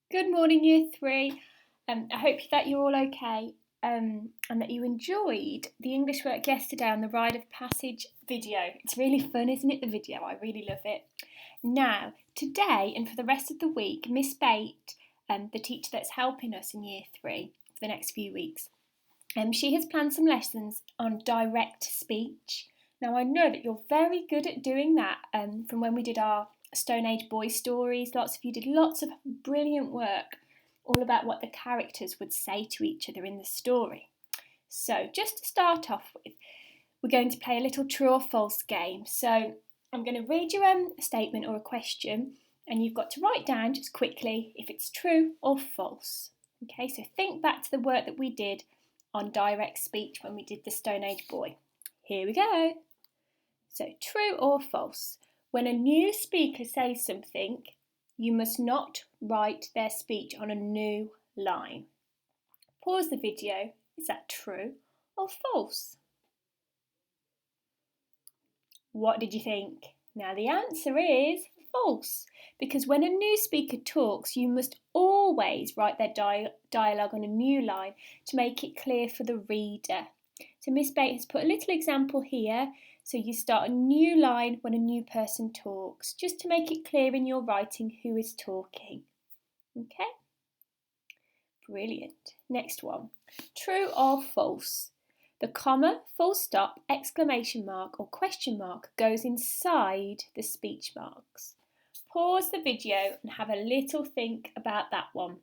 Good morning, Year 3. I hope that you're all okay and that you enjoyed the English work yesterday on the Rite of Passage video. It's really fun, isn't it, the video? I really love it. Now, today and for the rest of the week, Miss Bate, the teacher that's helping us in Year 3 for the next few weeks, she has planned some lessons on direct speech. Now, I know that you're very good at doing that from when we did our Stone Age boy stories. Lots of you did lots of brilliant work all about what the characters would say to each other in the story. So, just to start off with, we're going to play a little true or false game. So, I'm going to read you a statement or a question, and you've got to write down just quickly if it's true or false. Okay, so think back to the work that we did on direct speech when we did the Stone Age boy. Here we go. So, true or false? When a new speaker says something, you must not write their speech on a new line. Pause the video. Is that true or false? What did you think? Now the answer is false, because when a new speaker talks, you must always write their dialogue on a new line to make it clear for the reader. So Miss Bate has put a little example here. So you start a new line when a new person talks, just to make it clear in your writing who is talking. Okay? Brilliant. Next one. True or false? The comma, full stop, exclamation mark or question mark goes inside the speech marks. Pause the video and have a little think about that one.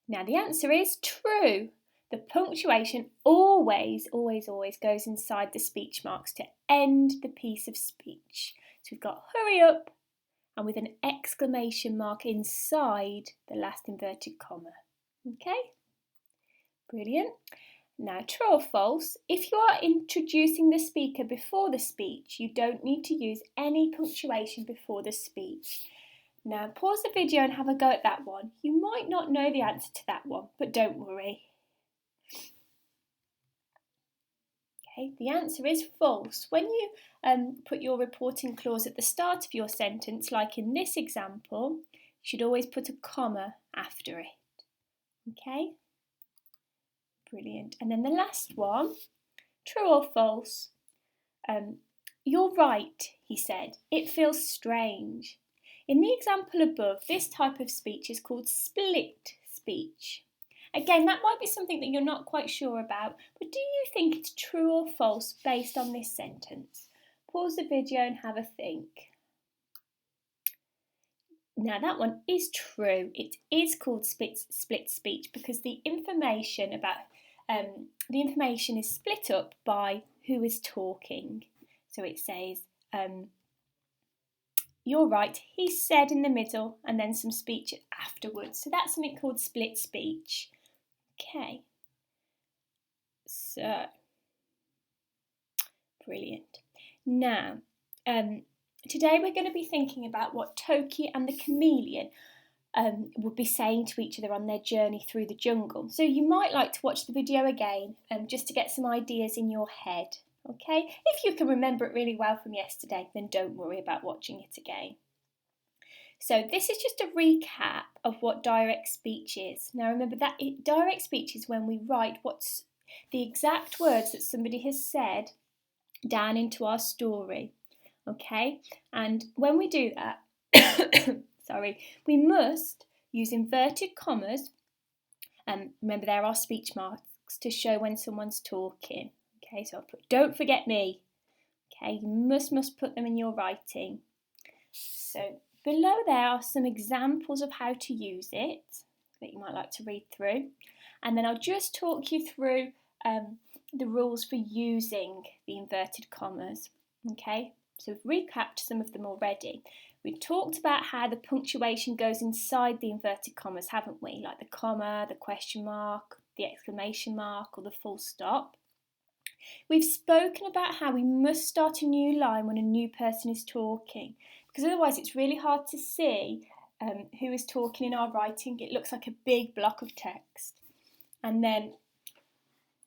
Now the answer is true. The punctuation always goes inside the speech marks to end the piece of speech. So we've got hurry up and with an exclamation mark inside the last inverted comma. Okay? Brilliant. Now, true or false, if you are introducing the speaker before the speech, you don't need to use any punctuation before the speech. Now, pause the video and have a go at that one. You might not know the answer to that one, but don't worry. Okay, the answer is false. When you put your reporting clause at the start of your sentence, like in this example, you should always put a comma after it. Okay? Brilliant. And then the last one, true or false? You're right, he said. It feels strange. In the example above, this type of speech is called split speech. Again, that might be something that you're not quite sure about, but do you think it's true or false based on this sentence? Pause the video and have a think. Now that one is true. It is called split speech because the information is split up by who is talking. So it says, you're right, he said in the middle, and then some speech afterwards. So that's something called split speech. Okay. So, brilliant. Now, today we're going to be thinking about what Toki and the chameleon would be saying to each other on their journey through the jungle. So you might like to watch the video again just to get some ideas in your head. Okay, if you can remember it really well from yesterday, then don't worry about watching it again. So this is just a recap of what direct speech is. Now remember that direct speech is when we write what's the exact words that somebody has said down into our story. Okay, and when we do that, we must use inverted commas. Remember, there are speech marks to show when someone's talking. Okay, so I'll put, don't forget me. Okay, you must put them in your writing. So below there are some examples of how to use it that you might like to read through. And then I'll just talk you through the rules for using the inverted commas. Okay, so we've recapped some of them already. We've talked about how the punctuation goes inside the inverted commas, haven't we? Like the comma, the question mark, the exclamation mark, or the full stop. We've spoken about how we must start a new line when a new person is talking, because otherwise it's really hard to see who is talking in our writing. It looks like a big block of text. And then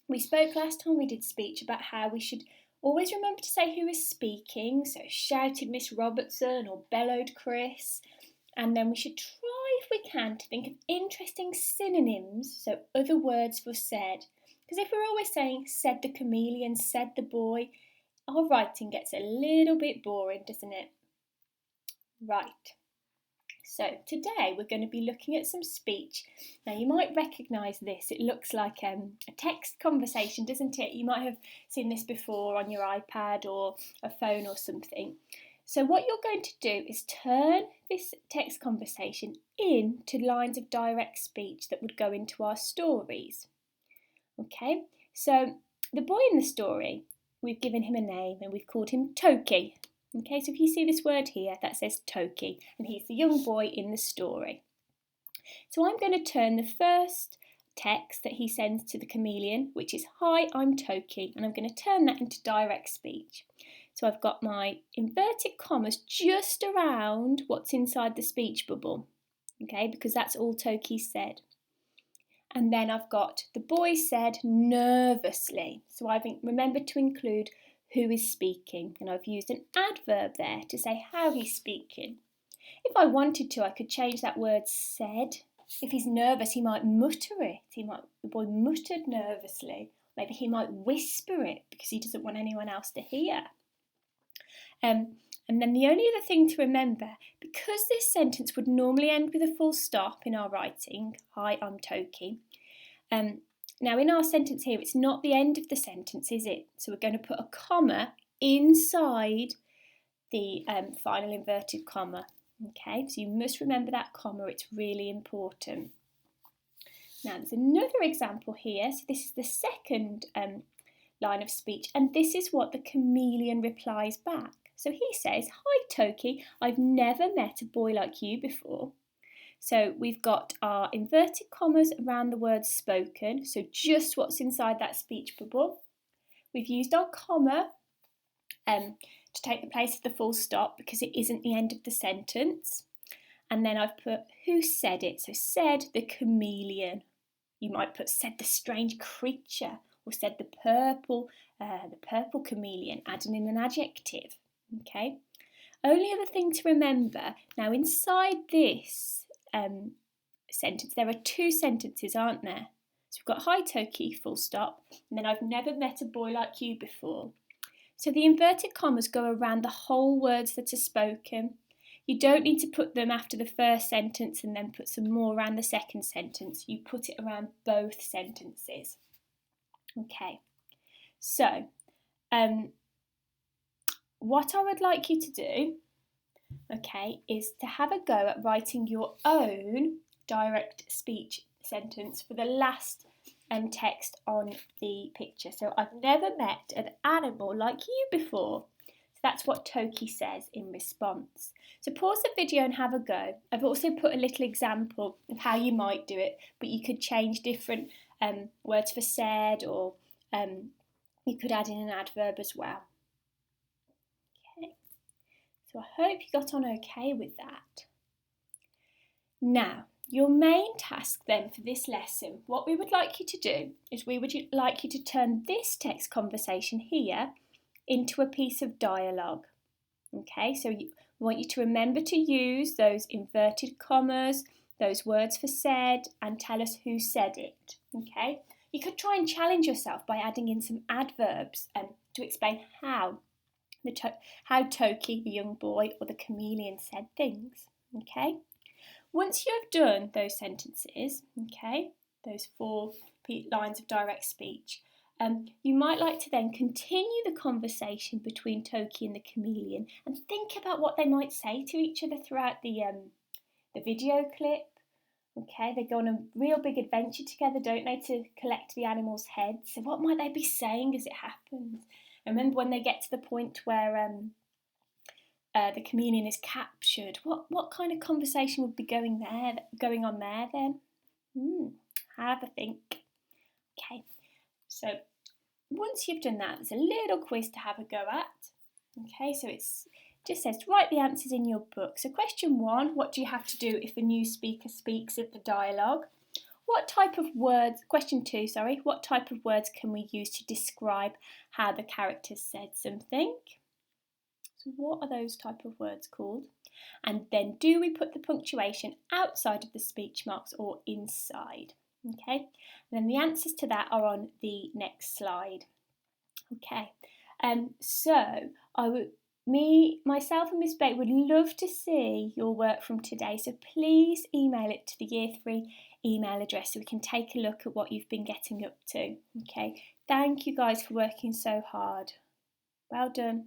we spoke last time we did speech about how we should Always remember to say who is speaking, so shouted Miss Robertson or bellowed Chris. And then we should try, if we can, to think of interesting synonyms, so other words for said. Because if we're always saying said the chameleon, said the boy, our writing gets a little bit boring, doesn't it? Right. So today we're going to be looking at some speech. Now you might recognise this. It looks like a text conversation, doesn't it? You might have seen this before on your iPad or a phone or something. So what you're going to do is turn this text conversation into lines of direct speech that would go into our stories. Okay, so the boy in the story, we've given him a name and we've called him Toki. Okay, so if you see this word here, that says Toki, and he's the young boy in the story. So I'm going to turn the first text that he sends to the chameleon, which is, "Hi, I'm Toki," and I'm going to turn that into direct speech. So I've got my inverted commas just around what's inside the speech bubble, okay, because that's all Toki said. And then I've got the boy said nervously. So I've remembered to include who is speaking, and I've used an adverb there to say how he's speaking. If I wanted to, I could change that word said. If he's nervous, he might mutter it. The boy muttered nervously. Maybe he might whisper it because he doesn't want anyone else to hear. And then the only other thing to remember, because this sentence would normally end with a full stop in our writing, "Hi, I'm Toki." Now in our sentence here, it's not the end of the sentence, is it? So we're going to put a comma inside the final inverted comma. Okay, so you must remember that comma, it's really important. Now there's another example here. So this is the second line of speech, and this is what the chameleon replies back. So he says, "Hi Toki, I've never met a boy like you before." So we've got our inverted commas around the words spoken, so just what's inside that speech bubble. We've used our comma to take the place of the full stop because it isn't the end of the sentence. And then I've put who said it, so said the chameleon. You might put said the strange creature, or said the purple chameleon, adding in an adjective. Okay. Only other thing to remember, now inside this sentence, there are two sentences, aren't there? So we've got "Hi Toki," full stop, and then "I've never met a boy like you before." So the inverted commas go around the whole words that are spoken. You don't need to put them after the first sentence and then put some more around the second sentence. You put it around both sentences. Okay, so what I would like you to do, okay, is to have a go at writing your own direct speech sentence for the last text on the picture. So, "I've never met an animal like you before." So that's what Toki says in response. So pause the video and have a go. I've also put a little example of how you might do it, but you could change different words for said, or you could add in an adverb as well. Okay, so I hope you got on okay with that. Now, your main task then for this lesson, what we would like you to do is we would like you to turn this text conversation here into a piece of dialogue. Okay, so we want you to remember to use those inverted commas, those words for said, and tell us who said it. Okay, you could try and challenge yourself by adding in some adverbs to explain how Toki, the young boy, or the chameleon said things. Okay. Once you have done those sentences, okay, those 4 lines of direct speech, you might like to then continue the conversation between Toki and the chameleon and think about what they might say to each other throughout the video clip. Okay, they go on a real big adventure together, don't they, to collect the animals' heads. So what might they be saying as it happens? I remember when they get to the point where the chameleon is captured, what kind of conversation would be going on there then? Have a think. Okay, so once you've done that, there's a little quiz to have a go at. Okay, so it just says to write the answers in your book. So question 1, what do you have to do if a new speaker speaks at the dialogue? what type of words, question 2, sorry, what type of words can we use to describe how the characters said something? So what are those type of words called? And then do we put the punctuation outside of the speech marks or inside? Okay, and then the answers to that are on the next slide. Okay, so myself and Miss Blake would love to see your work from today, so please email it to the Year 3 email address so we can take a look at what you've been getting up to. Okay, thank you guys for working so hard. Well done.